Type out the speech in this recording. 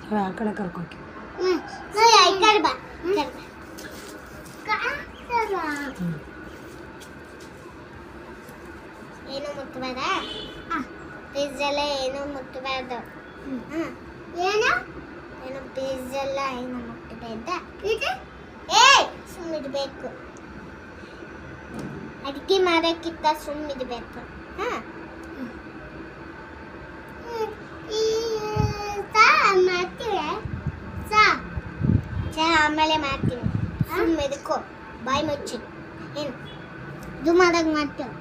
ಆ ಕಡೆ ಕರ್ಕೋಕೆ ಏನು ಮುಟ್ಟಬೇಡ ಪಿಜ್ಜೆಲ್ಲ ಏನು ಮುಟ್ಟಬಾರ್ದು ಏನು ಏನು ಪಿಜ್ಜೆಲ್ಲ ಏನು ಮುಟ್ಟಬೇಡ ಸುಮ್ಮಿಡ್ಬೇಕು ಅಡಿಗೆ ಮಾಡೋಕ್ಕಿಂತ ಸುಮ್ಮಿಡ್ಬೇಕು ಮಾಡ್ತೀವಿ ಚಾ ಆಮೇಲೆ ಮಾಡ್ತೀನಿ ಸುಮ್ಮಿದ್ಕೋ ಬಾಯಿ ಮುಚ್ಚಿ ಏನು ಇದು ಮಾಡಕ್ ಮಾಡ್ತೇವೆ